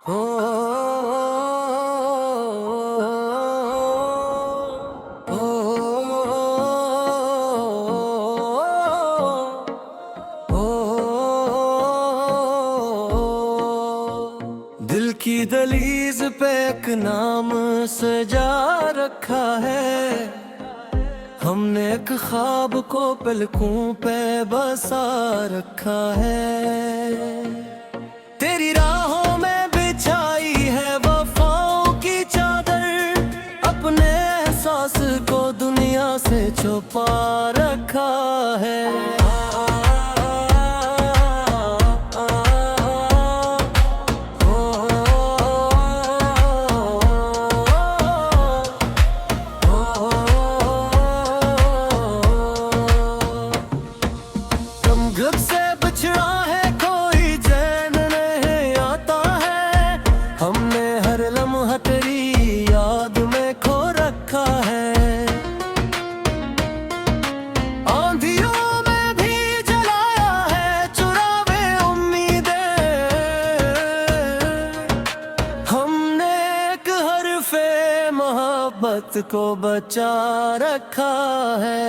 हो दिल की दहलीज पे एक नाम सजा रखा है। हमने एक ख्वाब को पलकों पे बसा रखा है। तेरी राहों में बिछाई है वफाओं की चादर, अपने एहसास को दुनिया से छुपा रखा है। गम से बछड़ा है कोई चैन नहीं आता है। हमने हर लम्हा तेरी याद में खो रखा है। आंधियों में भी जलाया है चुरावे उम्मीदें। हमने एक हरफे मोहब्बत को बचा रखा है।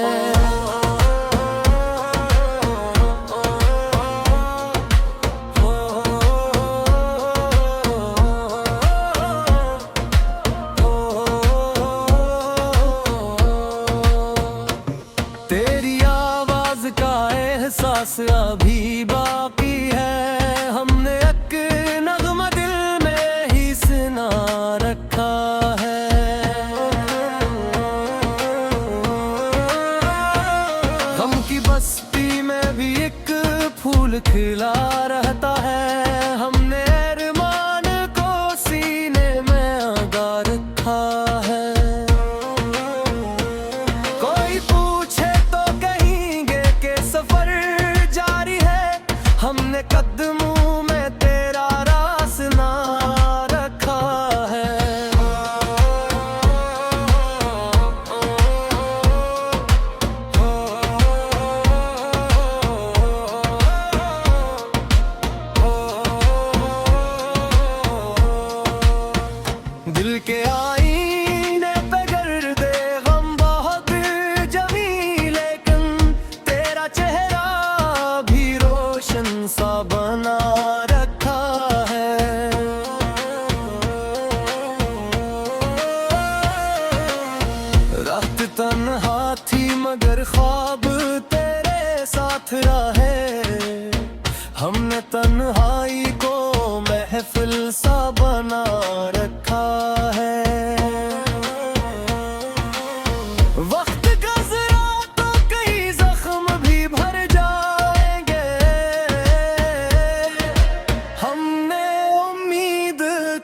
तेरी आवाज का एहसास अभी बाकी है। हमने एक नगमा दिल में ही सुना रखा है। गम की बस्ती में भी एक फूल खिला रहता है। हमने अरमान को सीने में आगा रखा है। कोई पूछे तो कहेंगे कि सफर जारी है। हमने कदमों में तेरा रास्ता रखा है। दिल के आईने पे गर्दे गम बहुत जमी, लेकिन तेरा चेहरा भी रोशन सा बना रखा है। रात तन्हा थी मगर ख्वाब तेरे साथ रहे। हमने तन्हाई को महफिल सा बना रखा है। वक्त गुज़रा तो कई जख्म भी भर जाएंगे। हमने उम्मीद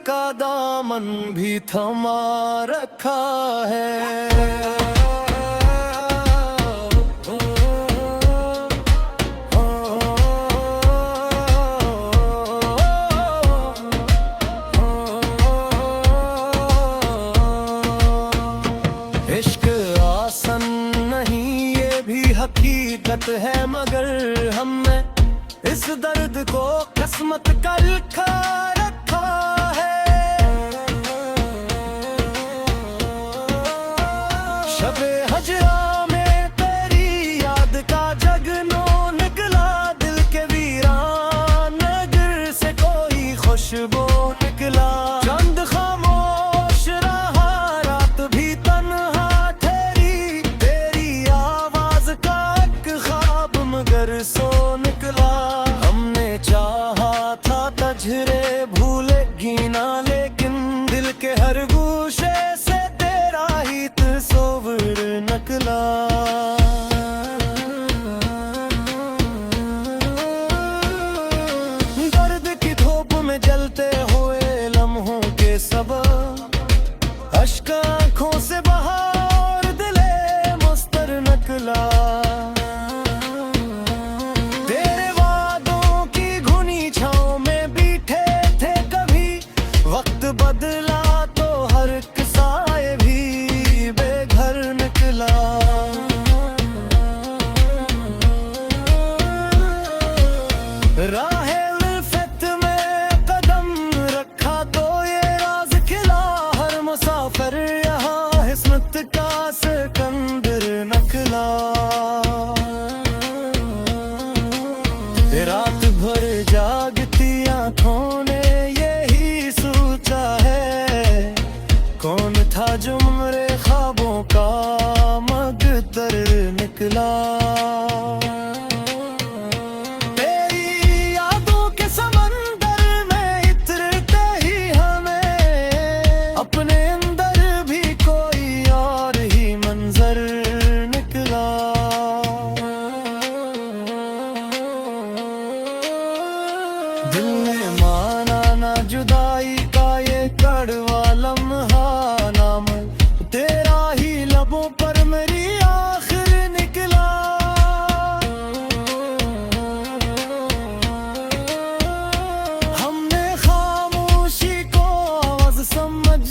का दामन भी थमा रखा है। इश्क आसान नहीं ये भी हकीकत है, मगर हमने इस दर्द को किस्मत का लिखा रखा है। शबे हजरा में तेरी याद का जगनो निकला। दिल के वीरान नगर से कोई खुशबू निकला। चंद खामोश रहा रात भी तन्हा तेरी। तेरी आवाज का एक ख्वाब मगर सो निकला। हमने चाहा था तजरे भूलेगी ना, लेकिन दिल के हर गूशे से तेरा ही तस्वीर निकला। दर्द की धूप में जलते हुए लम्हों के सबब अश्क आँखों से बहा और दिले मुस्तर निकला। तेरे वादों की घुनी छाँव में बैठे थे कभी। वक्त बदला तो हर किसाए भी बेघर निकला। राहे उल्फत में कदम रखा दिल ने माना ना जुदाई का ये कड़वा लम्हा, नाम तेरा ही लबों पर मेरी आखिर निकला। हमने खामोशी को आवाज समझ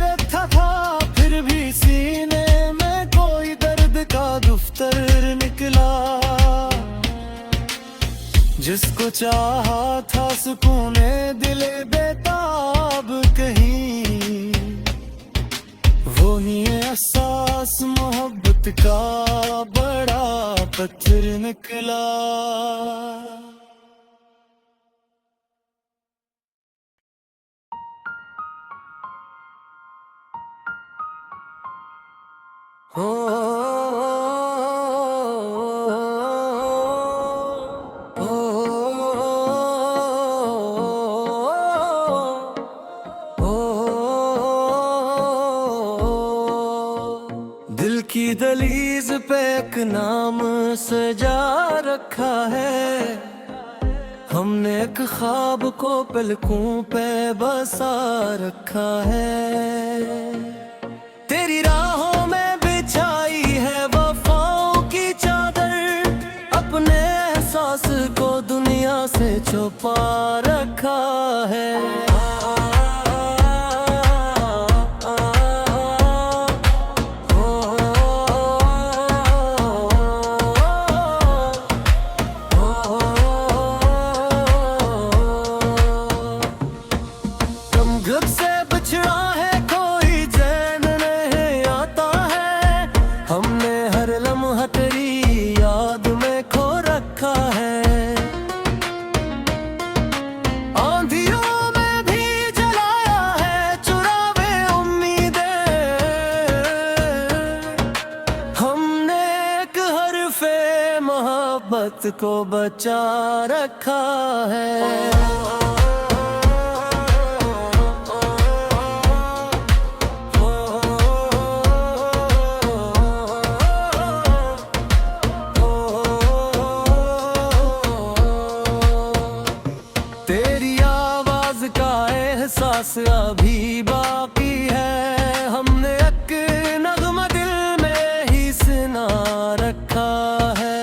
रखा था, फिर भी सीने में कोई दर्द का दफ्तर निकला। जिसको चाहा था सुकूने दिले बेताब कहीं, वो ही एहसास मोहब्बत का बड़ा पत्थर निकला। हो दिल की दलीज पे एक नाम सजा रखा है, हमने एक ख्वाब को पलकों पे बसा रखा है। तेरी राहों में बिछाई है वफाओं की चादर, अपने एहसास को दुनिया से छुपा रखा है। गम से बछड़ा है कोई चैन नहीं आता है, हमने हर लम्हा तेरी याद में खो रखा है। आंधियों में भी जलाया है चुरावे उम्मीदें, हमने एक हरफे मोहब्बत को बचा रखा है। एहसास अभी बाकी है, हमने एक नगमा दिल में ही सुना रखा है।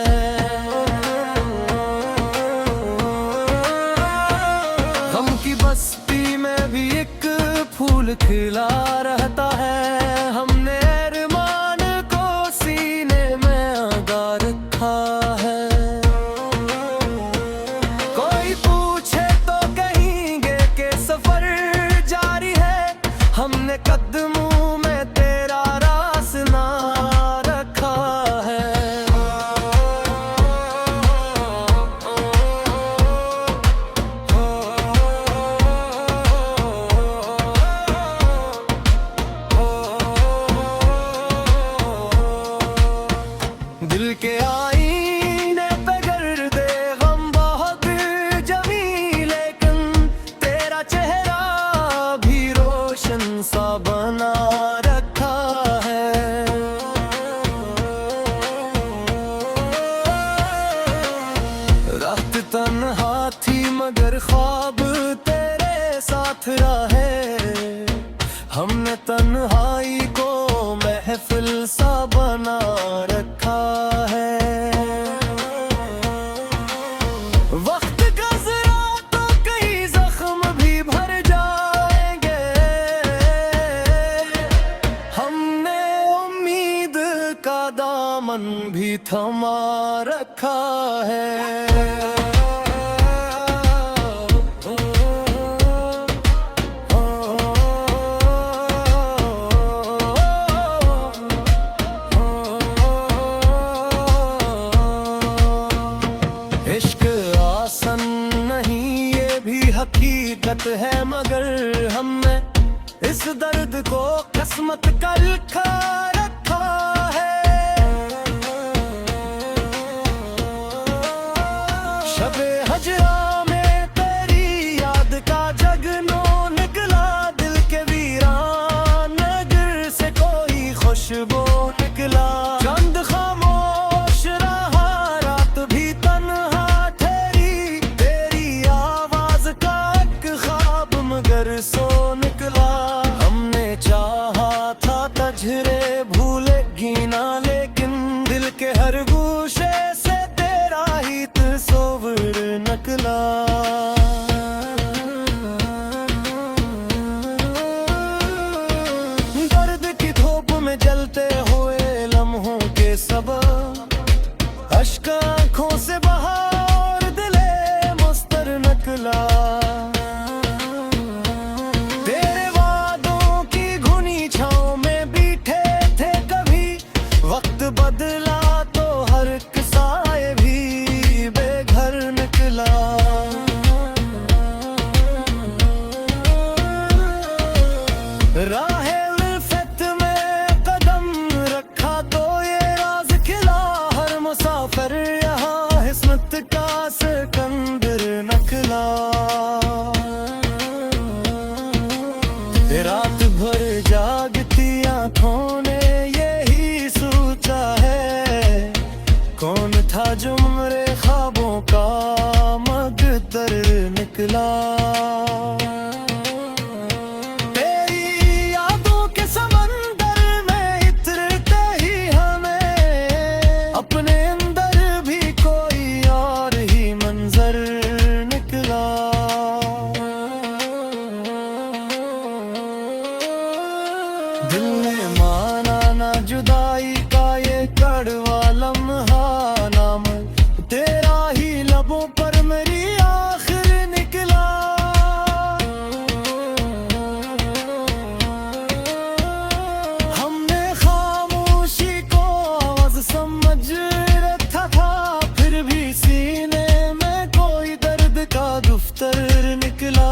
गम की बस्ती में भी एक फूल खिला रहता है, हमने अरमान को सीने में आगा रखा है। कोई पूछे तो कहेंगे कि सफर जारी है, हमने कदमों में तेरा रास्ता रखा है। दिल के आईने पे गर्दे गम बहुत जमी, लेकिन तेरा चेहरा भी रोशन सा बना रखा है। रात तन्हा थी मगर ख्वाब तेरे साथ रहे, हमने तन्हाई को महफिल सा बना रखा है। वक्त गुज़रा तो कई जख्म भी भर जाएंगे, हमने उम्मीद का दामन भी थमा रखा है। इश्क आसान नहीं ये भी हकीकत है, मगर हमने इस दर्द को किस्मत का लिखा रखा है। शबे हजरा में तेरी याद का जगनो निकला, दिल के वीरान नगर से कोई खुशबू निकला। चंद खामोश रहा रात भी तन्हा ठहरी, तेरी आवाज बहा और दिले मुस्तर निकला। तेरे वादों की घुनी छाँव में बैठे थे कभी, वक्त बदला तो हर एक साए भी बेघर निकला। राहे उल्फत में कदम रखा तो ये राज खिला, हर मुसाफिर यहाँ हिस्मत का सिकंदर निकला। रात भर जागती आँखों ने यही सोचा है, कौन था जो मेरे ख्वाबों का मकद्दर निकला। तेरी यादों के समंदर में इतरते ही हमें अपने अंदर भी कोई और ही मंजर निकला। दिल ने माना ना जुदाई का ये कड़वा लम्हा, नाम तेरा ही लबों पर मेरी आखिर निकला। हमने खामोशी को आवाज समझ रखा था, फिर भी सीने में कोई दर्द का दफ्तर निकला।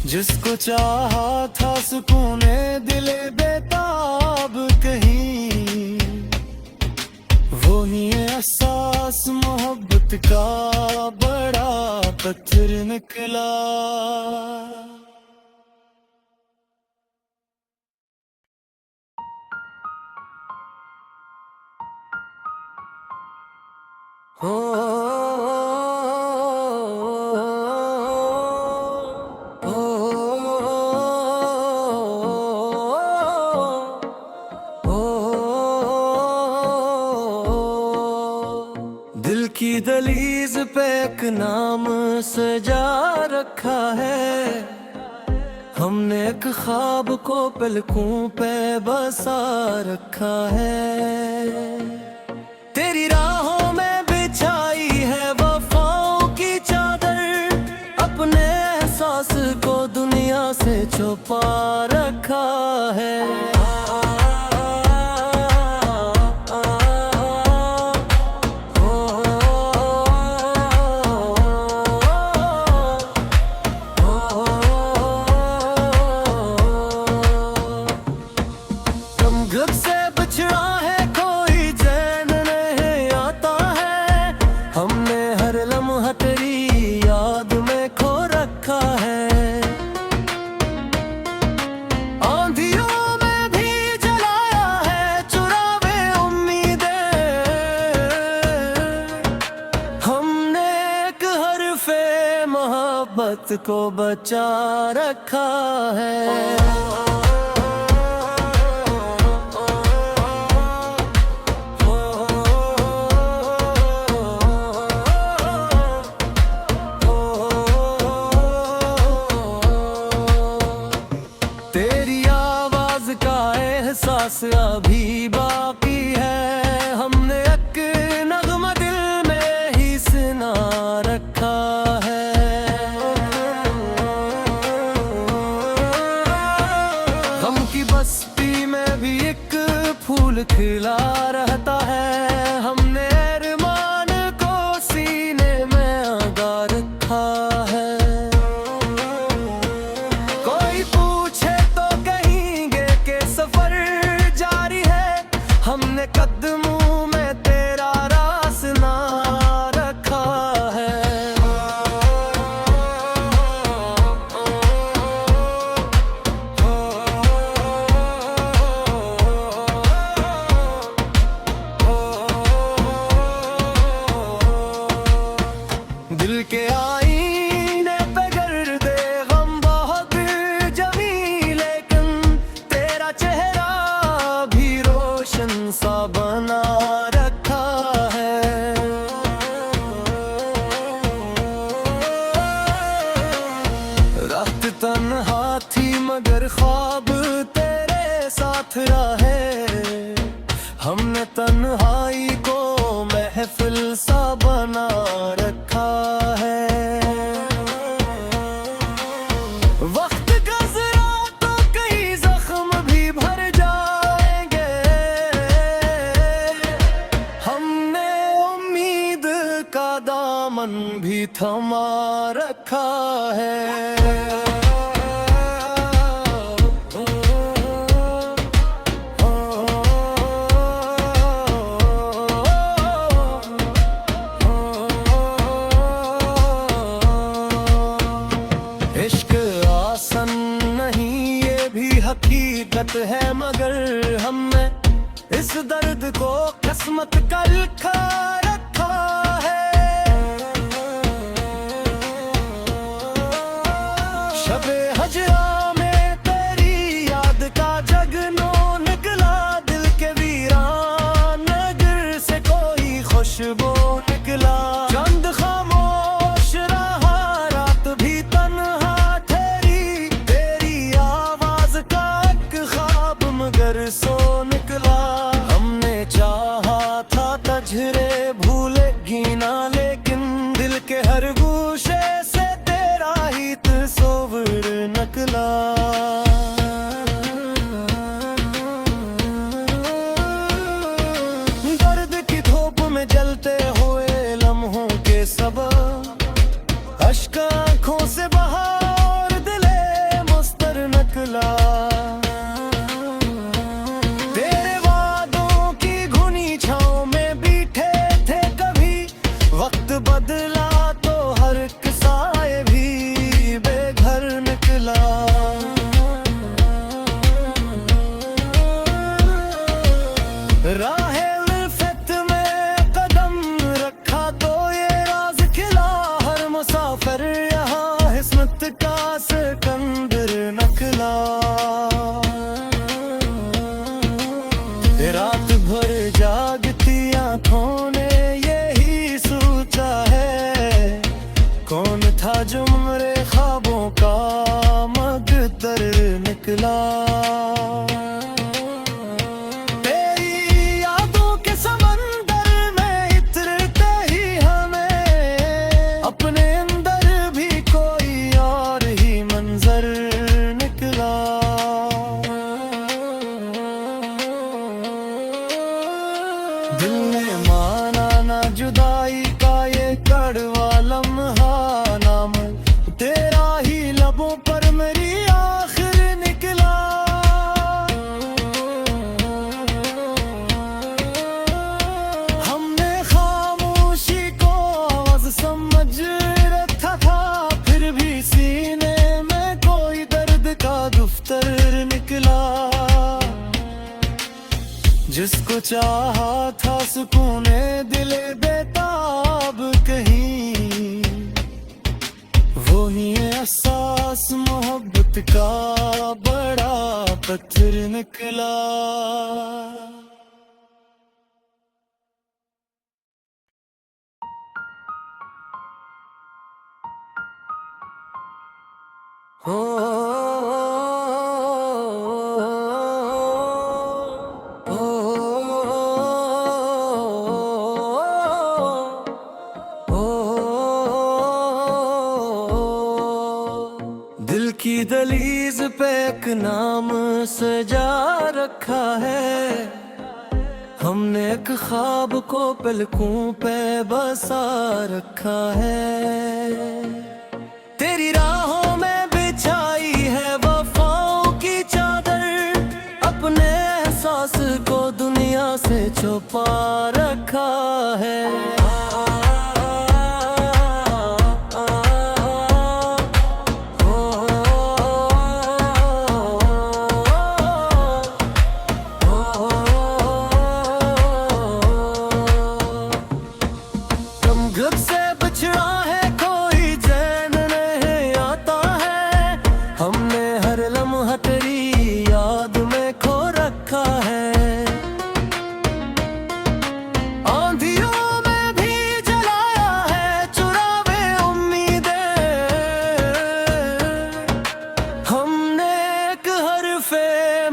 जिसको चाहा था सुकूने दिले बेताब कहीं, वो ही एहसास मोहब्बत का बड़ा पत्थर निकला। हो दिल की दलीज पे एक नाम सजा रखा है, हमने एक ख्वाब को पलकों पे बसा रखा है। तेरी राहों में बिछाई है वफाओं की चादर, अपने एहसास को दुनिया से छुपा रखा है। गम से बछड़ा है कोई चैन नहीं आता है, हमने हर लम्हा तेरी याद में खो रखा है। आंधियों में भी जलाया है चुरावे उम्मीदें, हमने एक हरफे मोहब्बत को बचा रखा है। तेरी आवाज का एहसास अभी बाकी है, हमने एक नगमा दिल में ही सुना रखा है। गम की बस्ती में भी एक फूल खिला रहता है, हमने अरमान को सीने में आगा रखा है। कोई पूछे तो कहेंगे कि सफर जारी दामन भी थमा रखा है। इश्क आसान नहीं ये भी हकीकत है, मगर हमने इस दर्द को किस्मत का लिखा रखा है। शबे हजरा में तेरी याद का जगनो निकला, दिल के वीरान नगर से कोई खुशबू निकला। चंद खामोश रहा रात भी तन्हा ठहरी, तेरी आवाज का एक ख्वाब मगर सो निकला। हमने चाहा था तजरे भूलेगी ना, लेकिन दिल के हर गूशे से तेरा ही तस्वीर निकला। दर्द की धूप में जलते हुए लम्हों के सबब अश्क आँखों से बहा और दिले मुस्तर निकला। तेरे वादों की घुनी छाँव में बीठे थे कभी, वक्त बदला तो हर किसाए भी बेघर निकला। राहे उल्फत में कदम रखा तो ये राज खिला, हर मुसाफिर यहाँ हिस्मत का सिकंदर निकला। रात भर जागती आँखों ने यही सोचा है, कौन था जो मेरे ख्वाबों का मकद्दर निकला। तेरी यादों के समंदर में इतरते ही हमें अपने अंदर भी कोई और ही मंजर निकला। दिल ने माना ना जुदाई का ये कड़वा लम्हा, नाम तेरा ही लबों पर मेरी आखिर निकला। हमने खामोशी को आवाज समझ रखा था, फिर भी सीने में कोई दर्द का दफ्तर निकला। जिसको चाहा था सुकूने दिले बेताब कहीं, वो ही एहसास मोहब्बत का बड़ा पत्थर निकला। हो दिल की दहलीज पे एक नाम सजा रखा है, हमने एक ख्वाब को पलकों पे बसा रखा है। तेरी राहों में बिछाई है वफाओं की चादर, अपने एहसास को दुनिया से छुपा रखा है।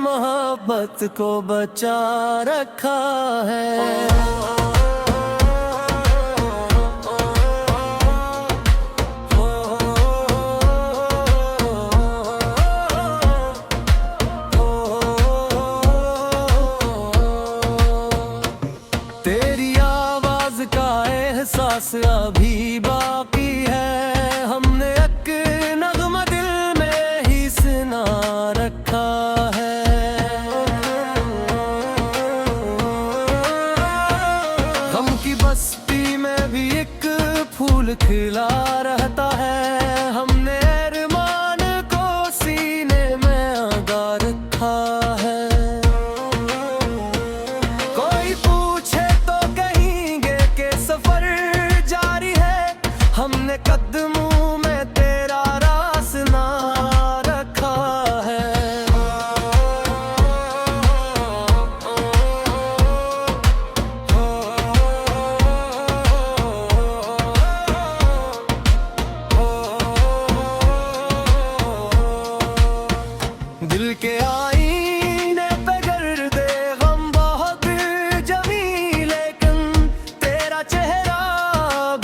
मोहब्बत को बचा रखा है। तेरी आवाज का एहसास अभी बाकी है। हमने एक नगमा दिल में ही सुना रखा है। गम की बस्ती में भी एक फूल खिला रहता है। हमने अरमान को सीने में लगा रखा है। कोई पूछे तो कहेंगे कि सफर जारी है। हमने कदमों में तेरा रास्ता रखा है। दिल के आईने पे गर्दे गम बहुत जमी, लेकिन तेरा चेहरा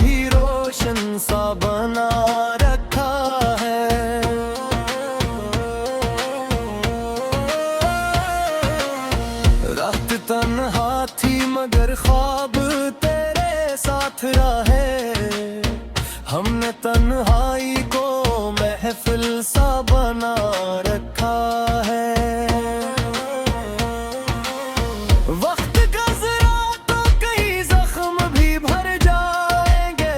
भी रोशन सा बना रखा है। रात तन्हा थी मगर ख्वाब तेरे साथ रहे। हमने तन्हाई को महफिल सा बना रखा है। वक्त गुज़रा तो कई जख्म भी भर जाएंगे।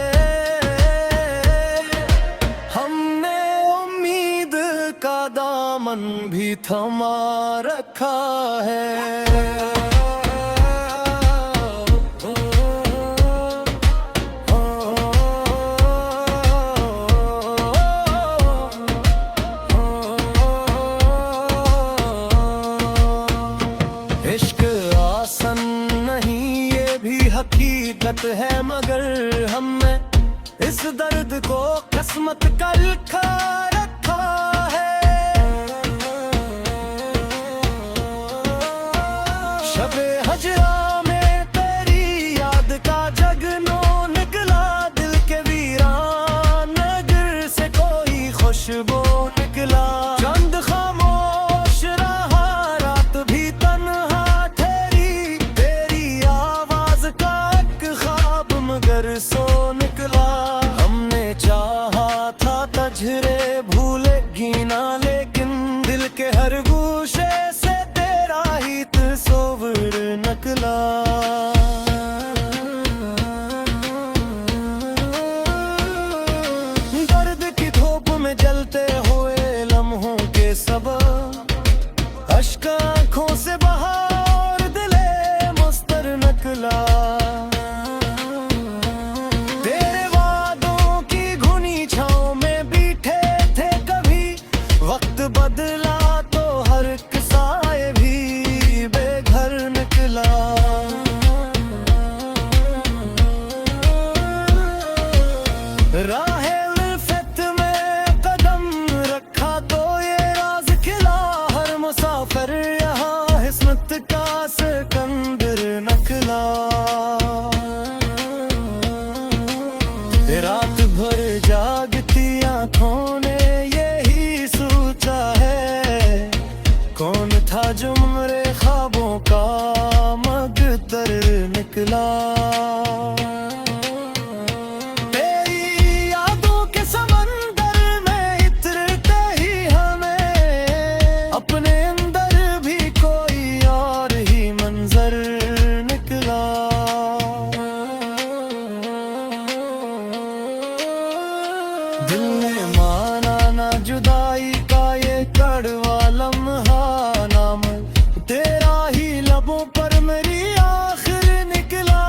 हमने उम्मीद का दामन भी थमा रखा है। इश्क आसान नहीं ये भी हकीकत है, मगर हमने इस दर्द को किस्मत का लिखा रखा है। शबे हजरा में तेरी याद का जगनो निकला। दिल के वीरान नगर से कोई खुशबू निकला। चंद खामोश रहा रात भी तन्हा ठहरी। तेरी आवाज का एक ख्वाब मगर सो निकला। हमने चाहा था तजरे भूलेगी ना, लेकिन दिल के हर गोशे से तेरा ही तस्वीर निकला। दर्द की धूप में जलते हुए लम्हों के सबब अश्क आँखों से बहा और दिले मुस्तर निकला। तेरे वादों की घुनी छाँव में बैठे थे कभी। वक्त बदला तो हर किसाए भी बेघर निकला। राहे उल्फत में कदम रखा तो ये राज खिला। हर मुसाफिर यहाँ हिस्मत का सिकंदर निकला। रात भर जागती आँखों ने यही सोचा है। कौन था जो मेरे ख्वाबों का मकदर निकला। तेरी यादों के समंदर में इतरते ही हमें अपने अंदर भी कोई और ही मंजर निकला। दिल ने माना ना जुदाई का ये कड़वा लम्हा, नाम तेरा ही लबों पर मेरी आखिर निकला।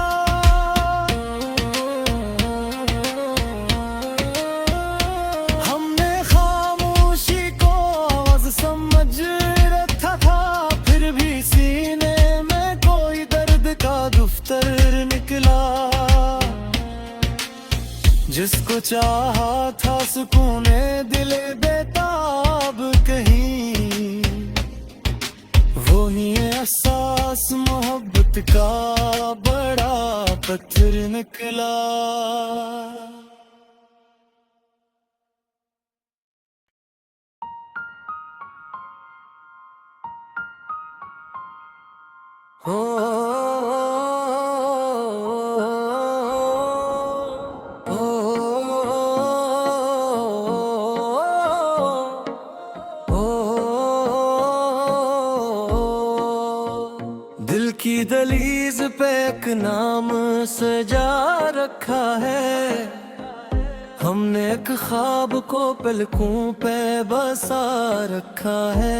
हमने खामोशी को आवाज समझ रखा था, फिर भी सीने में कोई दर्द का दफ्तर निकला। जिसको चाहा था सुकूने दिल बेताब कहीं, वो ही एहसास मोहब्बत का बड़ा पत्थर निकला। हो एक नाम सजा रखा है, हमने एक ख्वाब को पलकों पे बसा रखा है।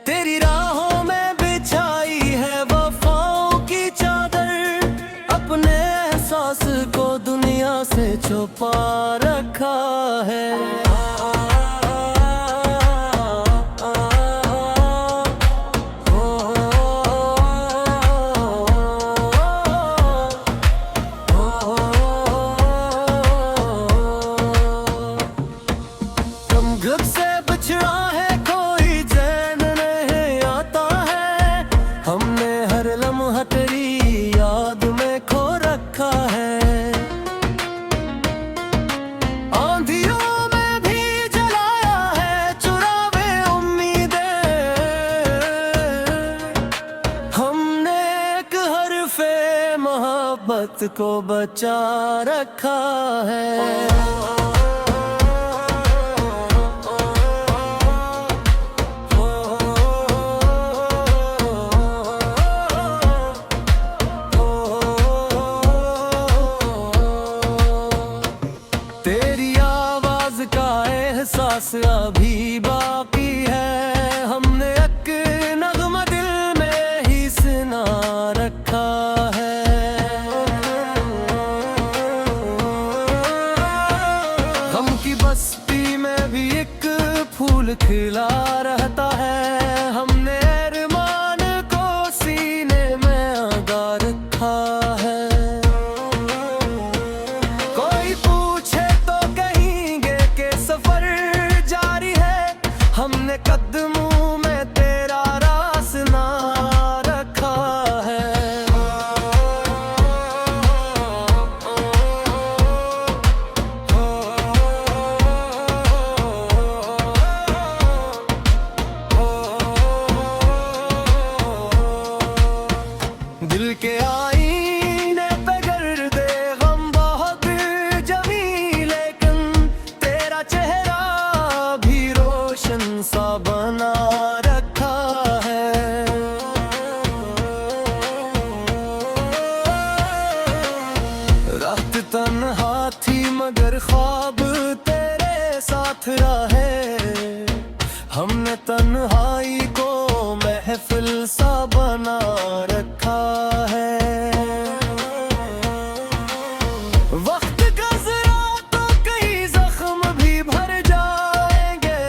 तेरी राहों में बिछाई है वफाओं की चादर, अपने एहसास को दुनिया से छुपा रखा है। गम से बछड़ा है कोई चैन नहीं आता है, हमने हर लम्हा तेरी याद में खो रखा है। आंधियों में भी जलाया है चुरावे उम्मीदें, हमने एक हरफे मोहब्बत को बचा रखा है। तेरी आवाज का एहसास अभी बाकी है, हमने एक नगमा दिल में ही सुना रखा है। गम की बस्ती में भी एक फूल खिला रहता है, हमने अरमान को सीने में आगा रखा है। हमने कदमों में तेरा रास्ता रखा है। दिल के आईने पे गर्दे गम बहुत जमी, लेकिन तेरा चेहरा सा बना रखा है। रात तन्हा थी मगर ख्वाब तेरे साथ रहे, हमने तन्हाई को महफिल सा बना रखा है। वक्त का जरा तो कई जख्म भी भर जाएंगे,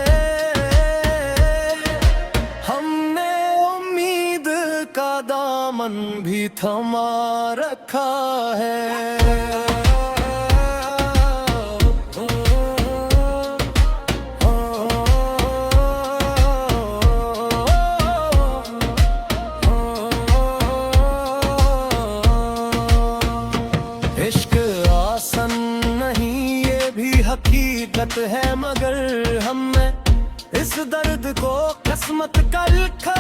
हमने उम्मीद का दामन भी थमा रखा है। इश्क आसान नहीं ये भी हकीकत है, मगर हमने इस दर्द को किस्मत का लिखा